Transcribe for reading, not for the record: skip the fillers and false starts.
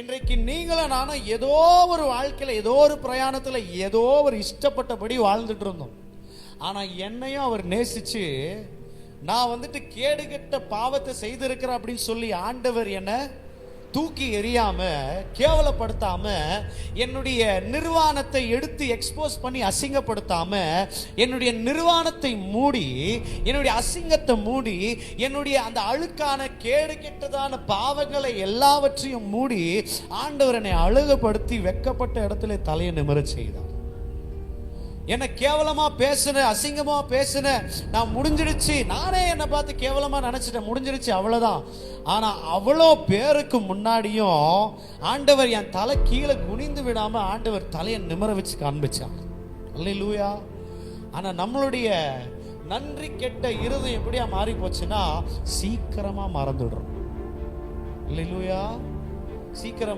இன்றைக்கு நீங்களும் நானும் ஏதோ ஒரு வாழ்க்கையில ஏதோ ஒரு பிரயாணத்துல ஏதோ ஒரு இஷ்டப்பட்டபடி வாழ்ந்துட்டு இருந்தோம். ஆனா என்னையும் அவர் நேசிச்சு நான் கேடுகெட்ட பாவத்தை செய்திருக்கிறேன் அப்படின்னு சொல்லி ஆண்டவர் என்ன தூக்கி எறியாம கேவலப்படுத்தாம என்னுடைய நிர்வாணத்தை எடுத்து எக்ஸ்போஸ் பண்ணி அசிங்கப்படுத்தாம என்னுடைய நிர்வாணத்தை மூடி என்னுடைய அசிங்கத்தை மூடி என்னுடைய அந்த அழுக்கான கேடு கெட்டதான பாவங்களை எல்லாவற்றையும் மூடி ஆண்டவர் என்னை அழுகப்படுத்தி வெக்கப்பட்ட இடத்துல தலையை நிமிர செய்தார். என்ன கேவலமா பேசுன அசிங்கமா பேசுன நான் முடிஞ்சிடுச்சு, நானே என்னை பார்த்து கேவலமா நினைச்சிட்டேன், முடிஞ்சிடுச்சு அவ்வளவுதான். ஆனா அவ்வளோ பேருக்கு முன்னாடியும் ஆண்டவர் என் தலை கீழே குனிந்து விடாம ஆண்டவர் தலையை நிமிர வச்சு காண்பிச்சார். அல்லேலூயா. ஆனா நம்மளுடைய நன்றி கெட்ட இருதயம் எப்படியா மாறி போச்சுன்னா சீக்கிரமா மறந்துடுறோம். அல்லேலூயா. சீக்கிரம்